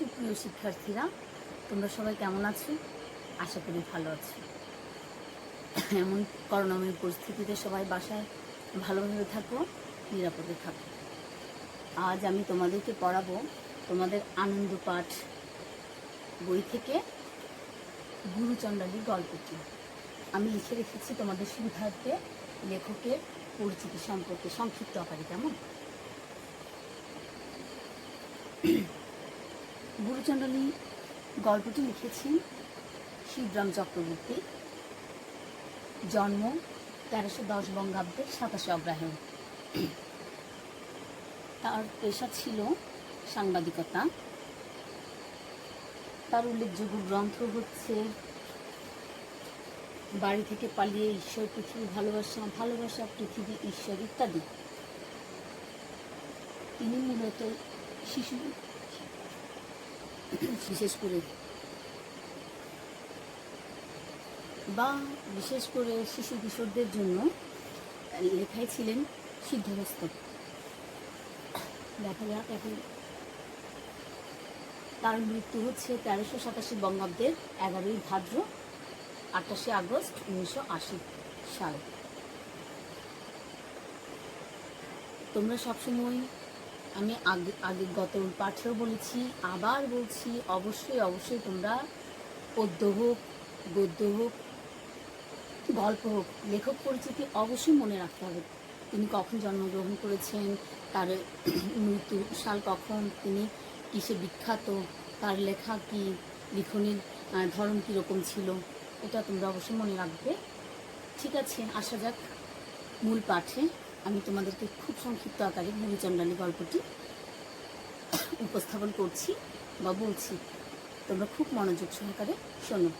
সুপ্রিয় শিক্ষার্থীরা, তোমরা সবাই কেমন আছো? আশা করি ভালো আছো। এমন করোনাময় পরিস্থিতিতে সবাই বাসায় ভালোভাবে থাকো, নিরাপদে থাকো। আজ আমি তোমাদেরকে পড়াবো তোমাদের আনন্দ পাঠ বই থেকে গুরুচণ্ডালী গল্পটি। আমি লিখে রেখেছি তোমাদের সুবিধার্থে লেখকের পরিচিতি সম্পর্কে সংক্ষিপ্ত আকারে। কেমন? গুরুচণ্ডালী গল্পটি লিখেছেন শিবরাম চক্রবর্তী। জন্ম 1310 বঙ্গাব্দের 27 অগ্রহায়ণ। তার পেশা ছিল সাংবাদিকতা। তার উল্লেখযোগ্য গ্রন্থ হচ্ছে বাড়ি থেকে পালিয়ে ঈশ্বর, পৃথিবী ভালোবাসা, ভালোবাসা পৃথিবী ঈশ্বর ইত্যাদি। তিনি মূলত শিশু, বিশেষ করে শিশু কিশোরদের জন্য লেখায় ছিলেন সিদ্ধহস্ত। দেখা যাক এখন। তার মৃত্যু হচ্ছে 1387 বঙ্গাব্দের 11ই ভাদ্র 28 আগস্ট 1980 সাল। তোমরা সবসময়, আমি আগে গত পাঠেও বলেছি, আবার বলছি, অবশ্যই তোমরা পদ্য হোক, গদ্য হোক, গল্প হোক, লেখক পরিচিতি অবশ্যই মনে রাখতে হবে। তিনি কখন জন্মগ্রহণ করেছেন, তার মৃত্যু সাল কখন, তিনি কিসে বিখ্যাত, তার লেখা কি, লিখনের ধরন কীরকম ছিল, এটা তোমরা অবশ্যই মনে রাখবে। ঠিক আছে, আসা যাক মূল পাঠে। আমি তোমাদেরকে খুব সংক্ষিপ্ত আকারে গুরুচণ্ডালী গল্পটি উপস্থাপন করছি বা বলছি। তোমরা খুব মনোযোগ সহকারে শোনো।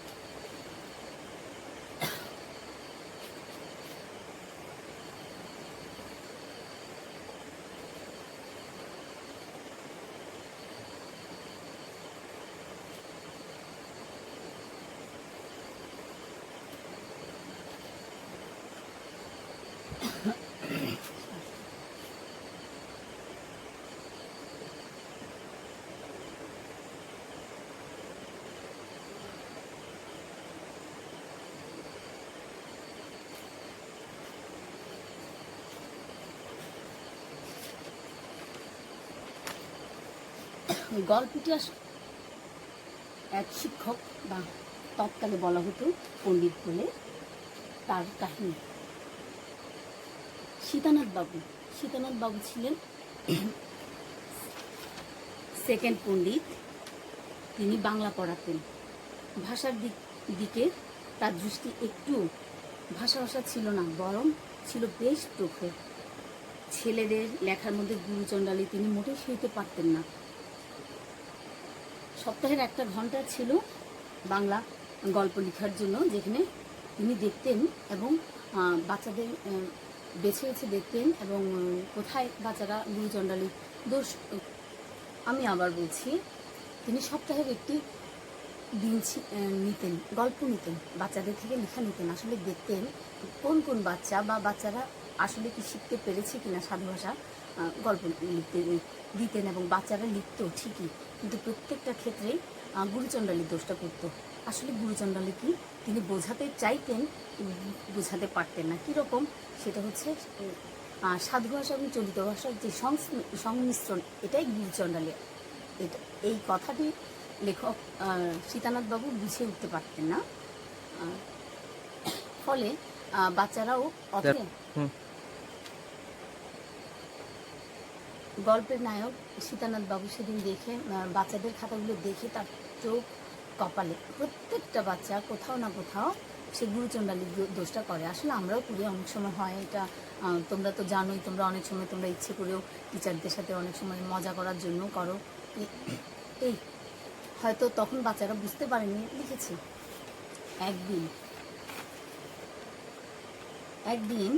গল্পটি এক শিক্ষক বা তৎকালে বলা হতো পণ্ডিত বলে, তার কাহিনী। সীতানাথ বাবু ছিলেন সেকেন্ড পণ্ডিত। তিনি বাংলা পড়াতেন। ভাষার দিকে তার দৃষ্টি একটু ভাষা ছিল না, বরং ছিল বেশ প্রখর। ছেলেদের লেখার মধ্যে গুরুচণ্ডালী তিনি মোটেই সইতে পারতেন না। সপ্তাহের একটা ঘন্টা ছিল বাংলা গল্প লেখার জন্য, যেখানে তিনি দেখতেন এবং বাচ্চাদের বেছে দেখতেন এবং কোথায় বাচ্চারা গুরুচণ্ডালী দোষ। আমি আবার বলছি, তিনি সপ্তাহের একটি দিন নিতেন, গল্প নিতেন, বাচ্চাদের থেকে লেখা নিতেন। আসলে দেখতেন কোন বাচ্চা বা বাচ্চারা আসলে কি শিখতে পেরেছে কিনা সাধু ভাষা। গল্প লিখতে দিতেন এবং বাচ্চারা লিখত ঠিকই, কিন্তু প্রত্যেকটা ক্ষেত্রেই গুরুচণ্ডালী দোষটা করতো। আসলে গুরুচণ্ডালী কি তিনি বোঝাতে চাইতেন, বোঝাতে পারতেন না। কীরকম সেটা হচ্ছে সাধু ভাষা এবং চলিত ভাষার যে সংমিশ্রণ, এটাই গুরুচণ্ডালী। এই কথাটি লেখক সীতানাথ বাবু বুঝে উঠতে পারতেন না। ফলে বাচ্চারাও গল্পের নায়ক সীতানাথ বাবু সেদিন দেখে, বাচ্চাদের খাতাগুলো দেখে তার চোখ কপালে। প্রত্যেকটা বাচ্চা কোথাও না কোথাও সে গুরুচণ্ডালীর দোষটা করে। আসলে আমরাও করি, অনেক সময় হয় এটা। তোমরা তো জানোই, তোমরা অনেক সময় তোমরা ইচ্ছে করেও টিচারদের সাথে অনেক সময় মজা করার জন্য করো। এই হয়তো তখন বাচ্চারা বুঝতে পারেনি লিখেছে। একদিন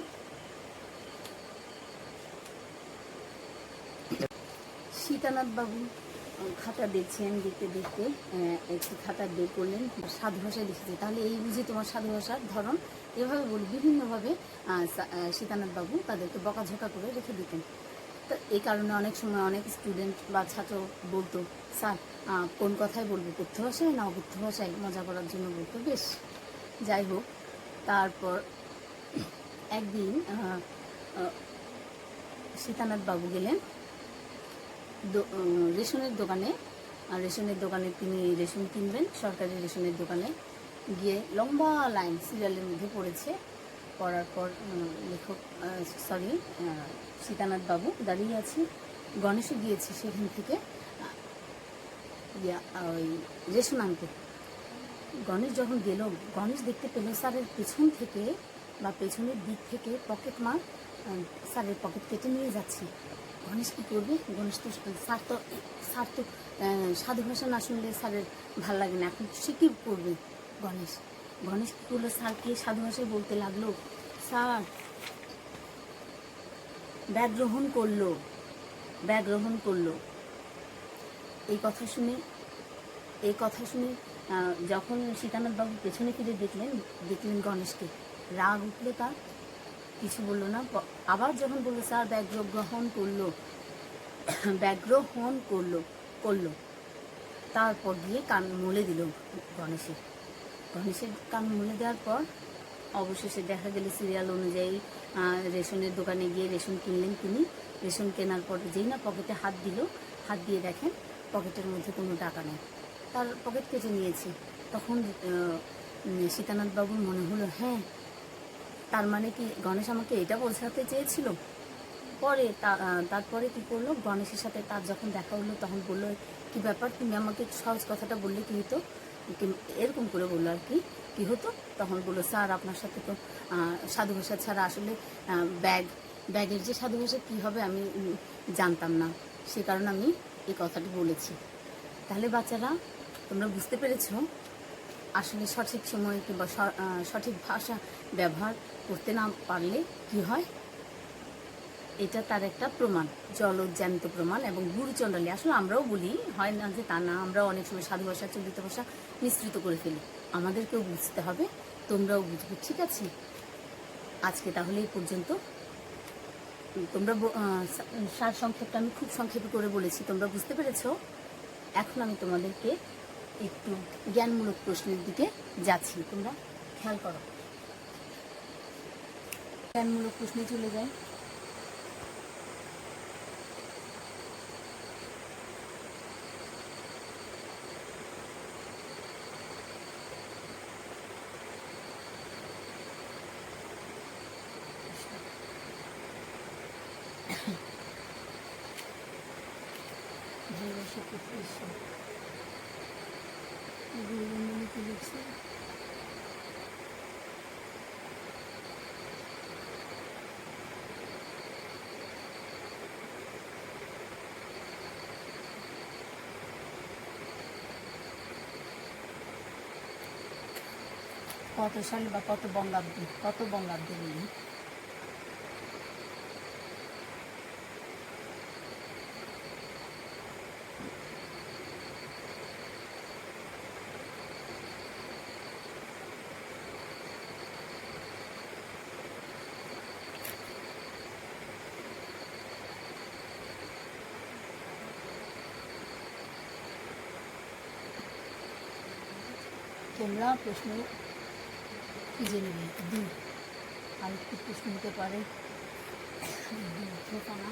সীতানাথ বাবু খাতা দেখছেন, দেখতে একটি খাতা বের করলেন, সাধু ভাষায় লিখেছে। তাহলে এই বুঝে তোমার সাধু ভাষার ধরন, এভাবে বলি বিভিন্নভাবে সীতানাথ বাবু তাদেরকে বকাঝকা করে রেখে দিতেন। তো এই কারণে অনেক সময় অনেক স্টুডেন্ট বা ছাত্র বলতো, স্যার কোন কথায় বলবো, কথ্য ভাষায় না অকথ্য ভাষায়, মজা করার জন্য বলতো। বেশ, যাই হোক, তারপর একদিন সীতানাথ বাবু গেলেন রেশনের দোকানে। রেশনের দোকানে তিনি রেশন কিনবেন, সরকারি রেশনের দোকানে গিয়ে লম্বা লাইন সিরিয়ালের মধ্যে পড়েছে। পড়ার পর লেখক সীতানাথ বাবু দাঁড়িয়ে আছে, গণেশও গিয়েছে সেখান থেকে ওই রেশন আনতে। গণেশ যখন গেল, গণেশ দেখতে পেল স্যারের পেছন থেকে বা পেছনের দিক থেকে পকেট মার স্যারের পকেট কেটে নিয়ে যাচ্ছে। গণেশ কী করবে? গণেশ তো স্যার তো সাধু ভাষা না শুনলে স্যারের ভাল লাগে না, এখন সে কী করবে? গণেশ কী করলো? স্যারকে সাধু ভাষায় বলতে লাগলো, স্যার ব্যাগ গ্রহণ করলো। এই কথা শুনে যখন সীতানাথ বাবু পেছনে ফিরে দেখলেন গণেশকে, রাগ উঠলো তার, কিছু বললো না। আবার যখন বললো স্যার ব্যাগ গ্রহণ করলো, তারপর গিয়ে কান মুলে দিল গণেশের কান মুলে দেওয়ার পর অবশেষে দেখা গেল সিরিয়াল অনুযায়ী রেশনের দোকানে গিয়ে রেশন কিনলেন তিনি। রেশন কেনার পর যেই না পকেটে হাত দিয়ে দেখেন পকেটের মধ্যে কোনো টাকা নেই, তার পকেট কেটে নিয়েছে। তখন সীতানাথ বাবুর মনে হলো, হ্যাঁ, তার মানে কি গণেশ আমাকে এটা বোঝাতে চেয়েছিল। তারপরে কি করলো, গণেশের সাথে তার যখন দেখা হলো তখন বললো, কি ব্যাপার, তুমি আমাকে সহজ কথাটা বললে কি হতো, এরকম করে বললো আর কি হতো। তখন বললো, স্যার আপনার সাথে তো সাধু ভাষা ছাড়া আসলে ব্যাগের যে সাধু ভাষা কী হবে আমি জানতাম না, সে কারণে আমি এই কথাটি বলেছি। তাহলে বাচ্চারা, তোমরা বুঝতে পেরেছো আসলে সঠিক সময় কিংবা সঠিক ভাষা ব্যবহার করতে না পারলে কি হয়। এটা তার একটা প্রমাণ, জলজ্যান্ত প্রমাণ। এবং গুরুচণ্ডালী, আসলে আমরাও বলি, হয় না যে তা না, আমরাও অনেক সময় সাধু ভাষা চলিত ভাষা মিশ্রিত করে ফেলি। আমাদেরকেও বুঝতে হবে, তোমরাও বুঝবে, ঠিক আছে? আজকে তাহলে এই পর্যন্ত। তোমরা সার সংক্ষেপটা আমি খুব সংক্ষেপে করে বলেছি, তোমরা বুঝতে পেরেছো। এখন আমি তোমাদেরকে একটু জ্ঞানমূলক প্রশ্নের দিকে যাচ্ছি, তোমরা খেয়াল করো। জ্ঞানমূলক প্রশ্নে চলে যাই। কত সালে বা কত বঙ্গাব্দে বলি? তোমরা প্রশ্ন খুঁজে নেবে। আরেকটি প্রশ্ন হতে পারে ঠিকানা।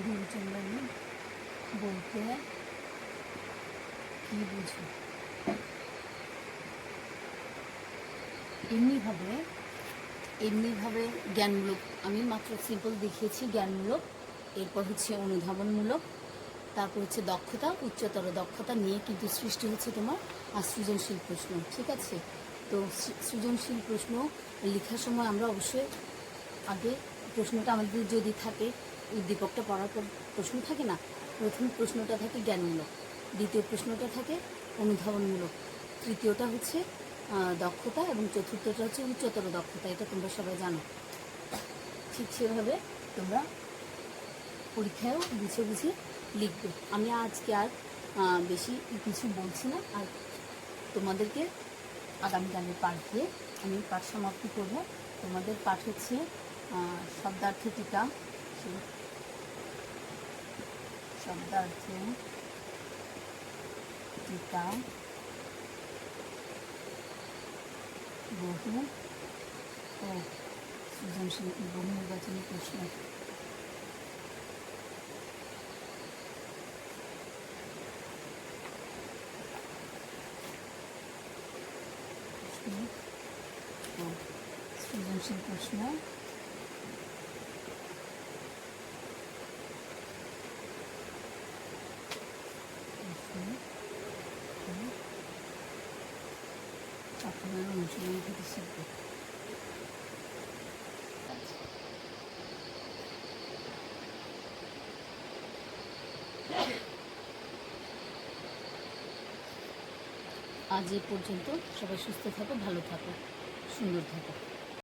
গুরুচণ্ডালী বলতে কি বুঝো? এমনিভাবে জ্ঞানমূলক, আমি মাত্র সিম্পল দেখিয়েছি জ্ঞানমূলক, এরপর হচ্ছে অনুধাবনমূলক, তারপর হচ্ছে দক্ষতা, উচ্চতর দক্ষতা নিয়ে কিন্তু সৃষ্টি হচ্ছে তোমার সৃজনশীল প্রশ্ন। ঠিক আছে? তো সৃজনশীল প্রশ্ন লেখার সময় আমরা অবশ্যই আগে প্রশ্নটা আমাদের যদি থাকে, উদ্দীপকটা পড়ার পর প্রশ্ন থাকে না, প্রথম প্রশ্নটা থাকে জ্ঞানমূলক, দ্বিতীয় প্রশ্নটা থাকে অনুধাবনমূলক, তৃতীয়টা হচ্ছে দক্ষতা, এবং চতুর্থটা হচ্ছে উচ্চতর দক্ষতা। এটা তোমরা সবাই জানো। ঠিক সেভাবে তোমরা পরীক্ষায়ও বুঝে বুঝে লিখবে। আমি আজকে আর বেশি কিছু বলছি না, আর তোমাদেরকে আগামীকালের পাঠ দিয়ে আমি পাঠ সমাপ্তি করব। তোমাদের পাঠ হচ্ছে শব্দার্থ টিকা, শব্দার্থ টিকা, বহু ও সৃজনশীল বহু নির্বাচনী প্রশ্ন। সৃজনশীল প্রশ্ন আপনার অনুশীলন থেকে শিখবে। আজ এ পর্যন্ত। সবাই সুস্থ থাকো, ভালো থাকো, সুন্দর থাকো।